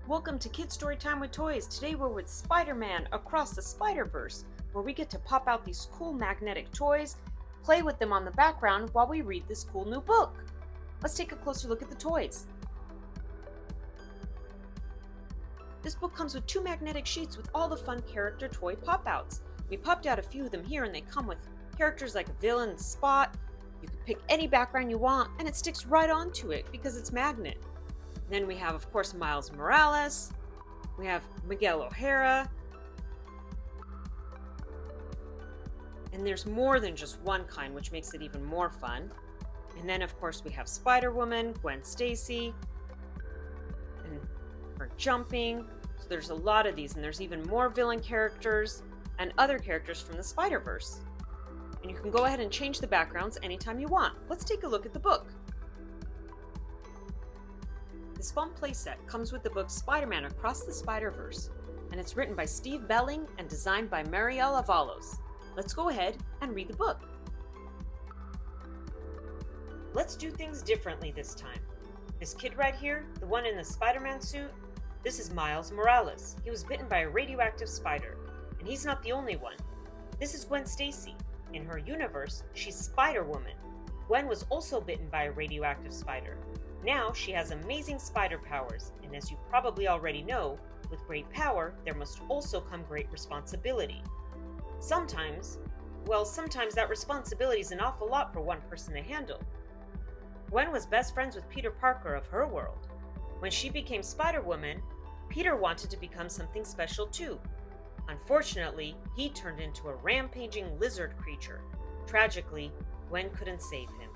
Welcome to Kids Storytime with Toys. Today we're with Spider-Man Across the Spider-Verse, where we get to pop out these cool magnetic toys, play with them on the background while we read this cool new book. Let's take a closer look at the toys. This book comes with 2 magnetic sheets with all the fun character toy pop-outs. We popped out a few of them here and they come with characters like Villain, Spot. You can pick any background you want and it sticks right onto it because it's magnet. Then we have, of course, Miles Morales. We have Miguel O'Hara. And there's more than just one kind, which makes it even more fun. And then, of course, we have Spider-Woman, Gwen Stacey, and her jumping. So there's a lot of these, and there's even more villain characters and other characters from the Spider-Verse. And you can go ahead and change the backgrounds anytime you want. Let's take a look at the book. This fun playset comes with the book Spider-Man Across the Spider-Verse, and it's written by Steve Behling and designed by Mariel Avalos. Let's go ahead and read the book. Let's do things differently this time. This kid right here, the one in the Spider-Man suit, this is Miles Morales. He was bitten by a radioactive spider, and he's not the only one. This is Gwen Stacey. In her universe, she's Spider-Woman. Gwen was also bitten by a radioactive spider. Now she has amazing spider powers, and as you probably already know, with great power, there must also come great responsibility. Sometimes that responsibility is an awful lot for one person to handle. Gwen was best friends with Peter Parker of her world. When she became Spider-Woman, Peter wanted to become something special too. Unfortunately, he turned into a rampaging lizard creature. Tragically, Gwen couldn't save him.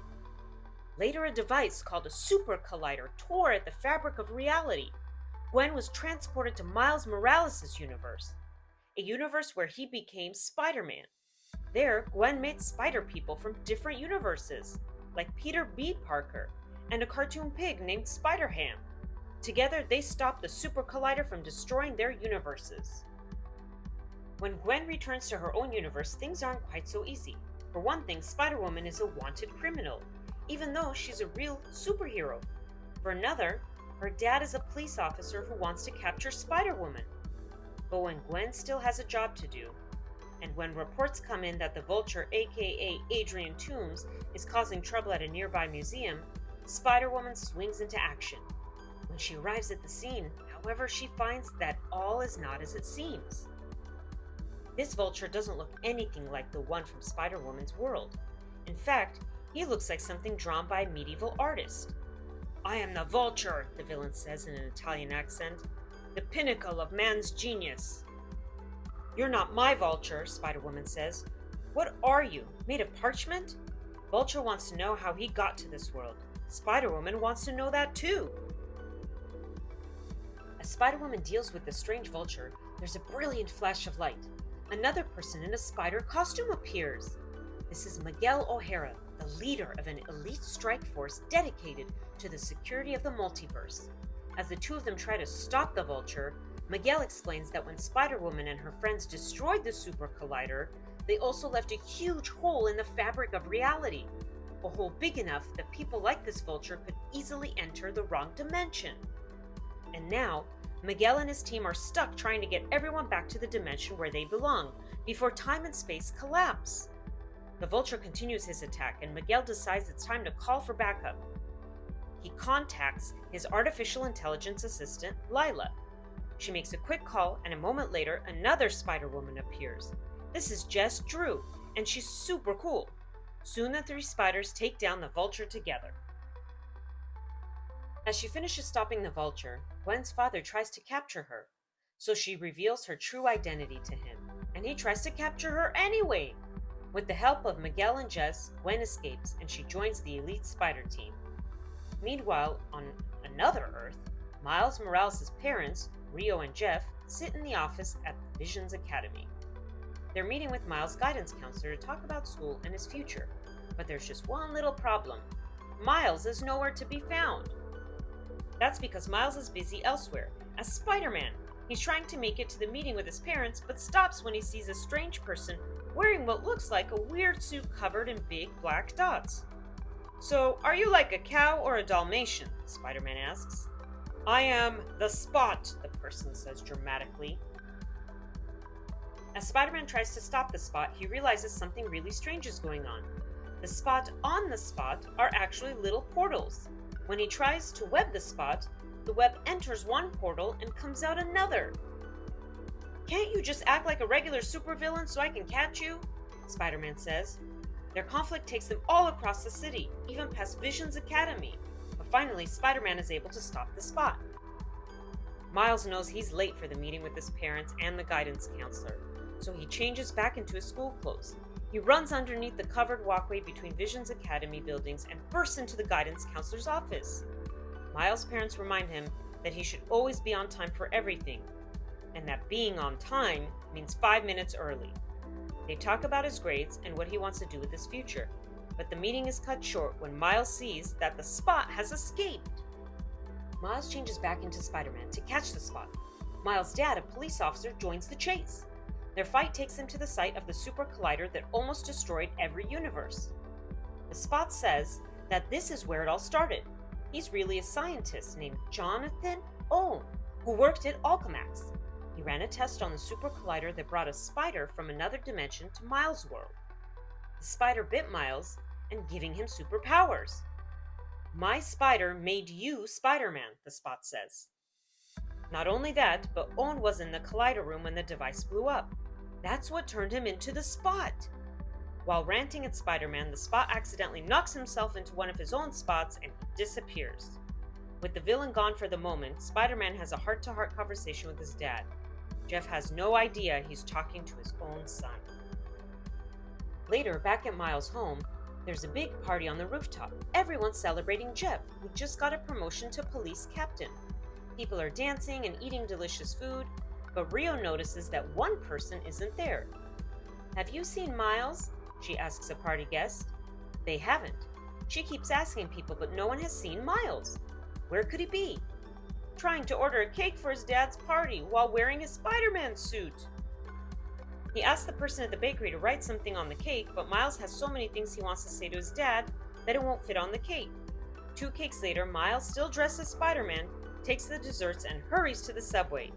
Later, a device called a super collider tore at the fabric of reality. Gwen was transported to Miles Morales' universe, a universe where he became Spider-Man. There, Gwen met spider people from different universes, like Peter B. Parker and a cartoon pig named Spider-Ham. Together, they stopped the super collider from destroying their universes. When Gwen returns to her own universe, things aren't quite so easy. For one thing, Spider-Woman is a wanted criminal, even though she's a real superhero. For another, her dad is a police officer who wants to capture Spider-Woman. But when Gwen still has a job to do, and when reports come in that the Vulture, aka Adrian Toombs, is causing trouble at a nearby museum, Spider-Woman swings into action. When she arrives at the scene, however, she finds that all is not as it seems. This Vulture doesn't look anything like the one from Spider-Woman's world. In fact, he looks like something drawn by a medieval artist. "I am the Vulture," the villain says in an Italian accent, "the pinnacle of man's genius." "You're not my Vulture," Spider-Woman says. "What are you, made of parchment?" Vulture wants to know how he got to this world. Spider-Woman wants to know that too. As Spider-Woman deals with the strange Vulture, there's a brilliant flash of light. Another person in a spider costume appears. This is Miguel O'Hara, the leader of an elite strike force dedicated to the security of the multiverse. As the two of them try to stop the Vulture, Miguel explains that when Spider-Woman and her friends destroyed the super collider, they also left a huge hole in the fabric of reality. A hole big enough that people like this Vulture could easily enter the wrong dimension. And now, Miguel and his team are stuck trying to get everyone back to the dimension where they belong, before time and space collapse. The Vulture continues his attack, and Miguel decides it's time to call for backup. He contacts his artificial intelligence assistant, Lila. She makes a quick call, and a moment later, another Spider-Woman appears. This is Jess Drew, and she's super cool. Soon the 3 spiders take down the Vulture together. As she finishes stopping the Vulture, Gwen's father tries to capture her, so she reveals her true identity to him, and he tries to capture her anyway. With the help of Miguel and Jess, Gwen escapes and she joins the elite spider team. Meanwhile, on another Earth, Miles Morales' parents, Rio and Jeff, sit in the office at Vision's Academy. They're meeting with Miles' guidance counselor to talk about school and his future, but there's just one little problem. Miles is nowhere to be found. That's because Miles is busy elsewhere, as Spider-Man. He's trying to make it to the meeting with his parents, but stops when he sees a strange person wearing what looks like a weird suit covered in big black dots. "So, are you like a cow or a Dalmatian?" Spider-Man asks. "I am the Spot," the person says dramatically. As Spider-Man tries to stop the Spot, he realizes something really strange is going on. The spot on the Spot are actually little portals. When he tries to web the Spot, the web enters one portal and comes out another. "Can't you just act like a regular supervillain so I can catch you?" Spider-Man says. Their conflict takes them all across the city, even past Vision's Academy. But finally, Spider-Man is able to stop the Spot. Miles knows he's late for the meeting with his parents and the guidance counselor, so he changes back into his school clothes. He runs underneath the covered walkway between Vision's Academy buildings and bursts into the guidance counselor's office. Miles' parents remind him that he should always be on time for everything, and that being on time means 5 minutes early. They talk about his grades and what he wants to do with his future, but the meeting is cut short when Miles sees that the Spot has escaped. Miles changes back into Spider-Man to catch the Spot. Miles' dad, a police officer, joins the chase. Their fight takes them to the site of the super collider that almost destroyed every universe. The Spot says that this is where it all started. He's really a scientist named Jonathan Ohm, who worked at Alchemax. He ran a test on the super collider that brought a spider from another dimension to Miles' world. The spider bit Miles and giving him superpowers. "My spider made you Spider-Man," the Spot says. Not only that, but Owen was in the collider room when the device blew up. That's what turned him into the Spot. While ranting at Spider-Man, the Spot accidentally knocks himself into one of his own spots and he disappears. With the villain gone for the moment, Spider-Man has a heart-to-heart conversation with his dad. Jeff has no idea he's talking to his own son. Later, back at Miles' home, there's a big party on the rooftop. Everyone's celebrating Jeff, who just got a promotion to police captain. People are dancing and eating delicious food, but Rio notices that one person isn't there. "Have you seen Miles?" she asks a party guest. They haven't. She keeps asking people, but no one has seen Miles. Where could he be? Trying to order a cake for his dad's party while wearing his Spider-Man suit. He asks the person at the bakery to write something on the cake, but Miles has so many things he wants to say to his dad that it won't fit on the cake. 2 cakes later, Miles, still dressed as Spider-Man, takes the desserts and hurries to the subway.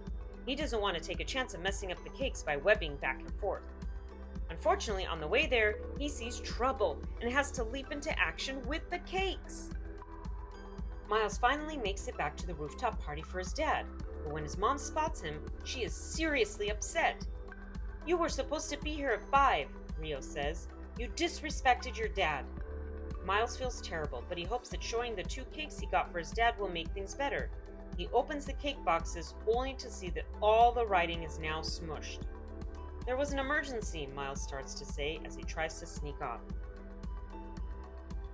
He doesn't want to take a chance of messing up the cakes by webbing back and forth. Unfortunately, on the way there, he sees trouble and has to leap into action with the cakes. Miles finally makes it back to the rooftop party for his dad, but when his mom spots him, she is seriously upset. "You were supposed to be here at 5, Rio says. "You disrespected your dad." Miles feels terrible, but he hopes that showing the 2 cakes he got for his dad will make things better. He opens the cake boxes only to see that all the writing is now smushed. "There was an emergency," Miles starts to say as he tries to sneak off.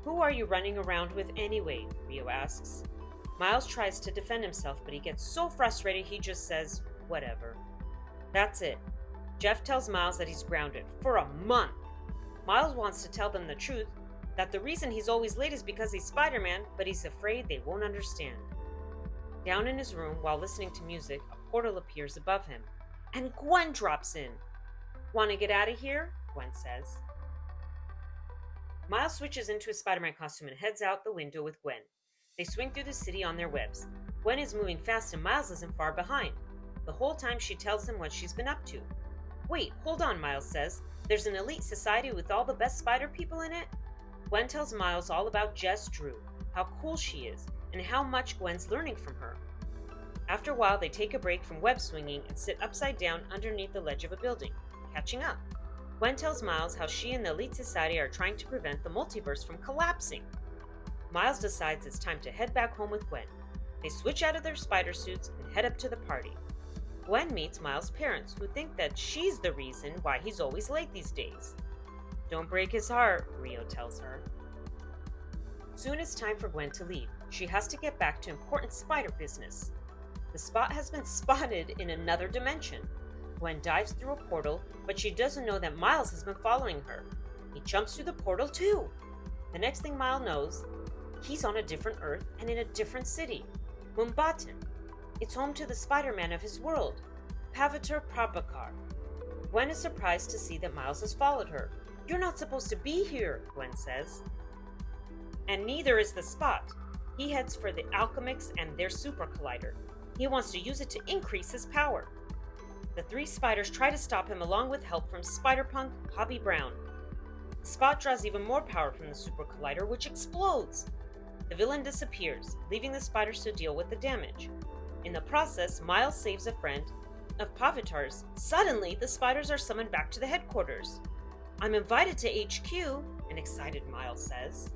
"Who are you running around with anyway?" Rio asks. Miles tries to defend himself, but he gets so frustrated he just says, "Whatever." That's it. Jeff tells Miles that he's grounded for a month. Miles wants to tell them the truth, that the reason he's always late is because he's Spider-Man, but he's afraid they won't understand. Down in his room, while listening to music, a portal appears above him, and Gwen drops in. "Want to get out of here?" Gwen says. Miles switches into his Spider-Man costume and heads out the window with Gwen. They swing through the city on their webs. Gwen is moving fast and Miles isn't far behind. The whole time she tells him what she's been up to. "Wait, hold on," Miles says. "There's an elite society with all the best spider people in it?" Gwen tells Miles all about Jess Drew, how cool she is, and how much Gwen's learning from her. After a while, they take a break from web swinging and sit upside down underneath the ledge of a building, catching up. Gwen tells Miles how she and the elite society are trying to prevent the multiverse from collapsing. Miles decides it's time to head back home with Gwen. They switch out of their spider suits and head up to the party. Gwen meets Miles' parents, who think that she's the reason why he's always late these days. "Don't break his heart," Rio tells her. Soon it's time for Gwen to leave. She has to get back to important spider business. The Spot has been spotted in another dimension. Gwen dives through a portal, but she doesn't know that Miles has been following her. He jumps through the portal too. The next thing Miles knows, he's on a different Earth and in a different city, Mumbatan. It's home to the Spider-Man of his world, Pavitar Prabhakar. Gwen is surprised to see that Miles has followed her. "You're not supposed to be here," Gwen says. "And neither is the Spot. He heads for the Alchemics and their super collider. He wants to use it to increase his power. The three spiders try to stop him along with help from Spider-Punk, Hobby Brown. Spot draws even more power from the super collider, which explodes. The villain disappears, leaving the spiders to deal with the damage. In the process, Miles saves a friend of Pavitar's. Suddenly, the spiders are summoned back to the headquarters. "I'm invited to HQ," an excited Miles says.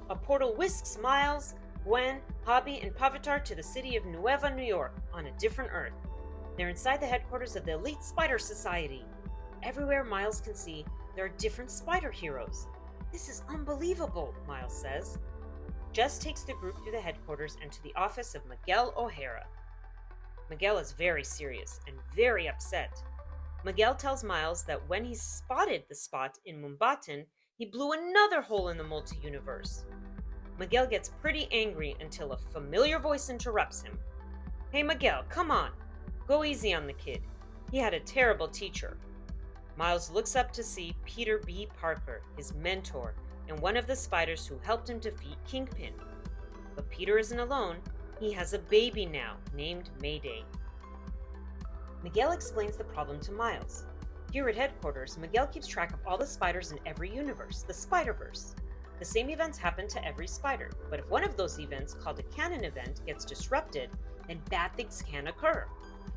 A portal whisks Miles, Gwen, Hobby, and Pavitar to the city of Nueva, New York, on a different Earth. They're inside the headquarters of the Elite Spider Society. Everywhere Miles can see, there are different spider heroes. "This is unbelievable," Miles says. Jess takes the group through the headquarters and to the office of Miguel O'Hara. Miguel is very serious and very upset. Miguel tells Miles that when he spotted the Spot in Mumbattan, he blew another hole in the multi-universe. Miguel gets pretty angry until a familiar voice interrupts him. "Hey Miguel, come on. Go easy on the kid. He had a terrible teacher." Miles looks up to see Peter B. Parker, his mentor, and one of the spiders who helped him defeat Kingpin. But Peter isn't alone. He has a baby now, named Mayday. Miguel explains the problem to Miles. Here at headquarters, Miguel keeps track of all the spiders in every universe, the Spider-Verse. The same events happen to every spider, but if one of those events, called a canon event, gets disrupted, then bad things can occur.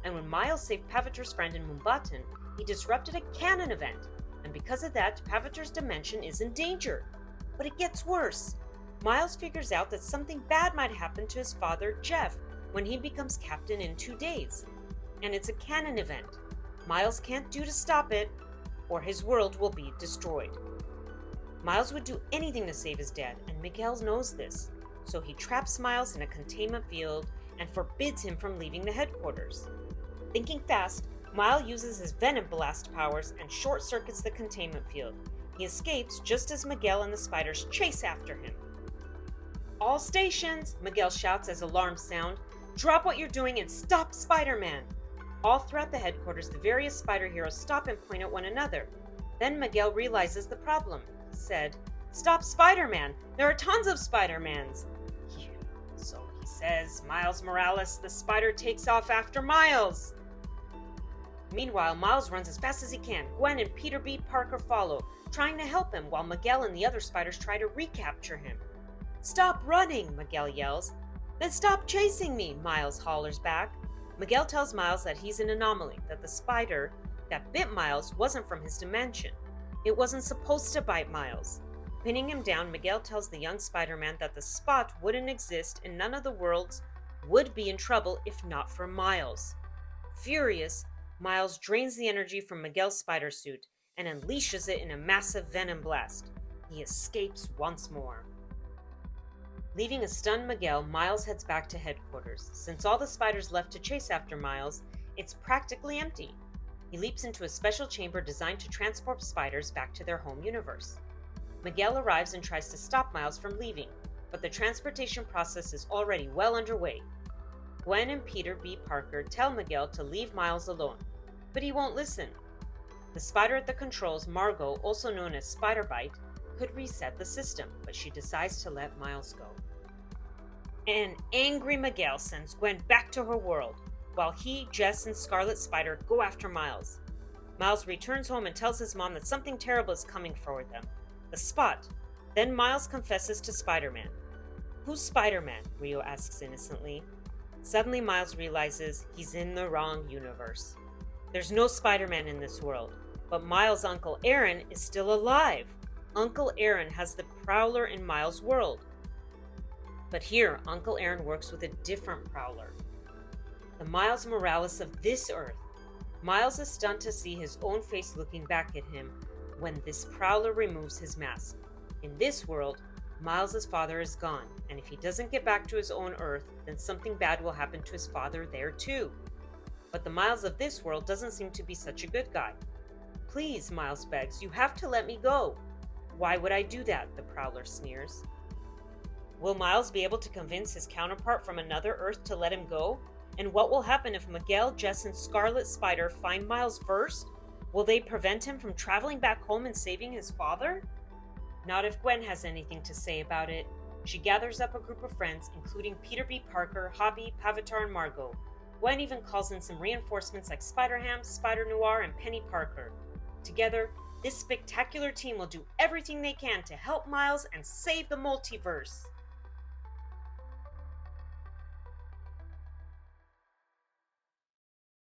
And when Miles saved Pavitar's friend in Mumbattan, he disrupted a canon event, and because of that, Pavitar's dimension is in danger. But it gets worse. Miles figures out that something bad might happen to his father, Jeff, when he becomes captain in 2 days. And it's a canon event. Miles can't do to stop it, or his world will be destroyed. Miles would do anything to save his dad, and Miguel knows this. So he traps Miles in a containment field and forbids him from leaving the headquarters. Thinking fast, Miles uses his Venom Blast powers and short-circuits the containment field. He escapes just as Miguel and the spiders chase after him. "All stations!" Miguel shouts as alarms sound. "Drop what you're doing and stop Spider-Man!" All throughout the headquarters, the various spider heroes stop and point at one another. Then Miguel realizes the problem. He said, "Stop Spider-Man! There are tons of Spider-Mans!" So he says, Miles Morales, the spider takes off after Miles! Meanwhile, Miles runs as fast as he can. Gwen and Peter B. Parker follow, trying to help him, while Miguel and the other spiders try to recapture him. "Stop running!" Miguel yells. "Then stop chasing me!" Miles hollers back. Miguel tells Miles that he's an anomaly, that the spider that bit Miles wasn't from his dimension. It wasn't supposed to bite Miles. Pinning him down, Miguel tells the young Spider-Man that the Spot wouldn't exist and none of the worlds would be in trouble if not for Miles. Furious, Miles drains the energy from Miguel's spider suit and unleashes it in a massive venom blast. He escapes once more. Leaving a stunned Miguel, Miles heads back to headquarters. Since all the spiders left to chase after Miles, it's practically empty. He leaps into a special chamber designed to transport spiders back to their home universe. Miguel arrives and tries to stop Miles from leaving, but the transportation process is already well underway. Gwen and Peter B. Parker tell Miguel to leave Miles alone, but he won't listen. The spider at the controls, Margot, also known as Spider-Bite, could reset the system, but she decides to let Miles go. An angry Miguel sends Gwen back to her world, while he, Jess, and Scarlet Spider go after Miles. Miles returns home and tells his mom that something terrible is coming for them. The Spot. Then Miles confesses to Spider-Man. "Who's Spider-Man?" Rio asks innocently. Suddenly Miles realizes he's in the wrong universe. There's no Spider-Man in this world, but Miles' Uncle Aaron is still alive. Uncle Aaron has the Prowler in Miles' world. But here, Uncle Aaron works with a different Prowler. The Miles Morales of this Earth. Miles is stunned to see his own face looking back at him when this Prowler removes his mask. In this world, Miles' father is gone, and if he doesn't get back to his own Earth, then something bad will happen to his father there too. But the Miles of this world doesn't seem to be such a good guy. "Please," Miles begs, "you have to let me go." "Why would I do that?" the Prowler sneers. Will Miles be able to convince his counterpart from another Earth to let him go? And what will happen if Miguel, Jess, and Scarlet Spider find Miles first? Will they prevent him from traveling back home and saving his father? Not if Gwen has anything to say about it. She gathers up a group of friends, including Peter B. Parker, Hobby, Pavitar, and Margot. Gwen even calls in some reinforcements like Spider-Ham, Spider-Noir, and Penny Parker. Together, this spectacular team will do everything they can to help Miles and save the multiverse.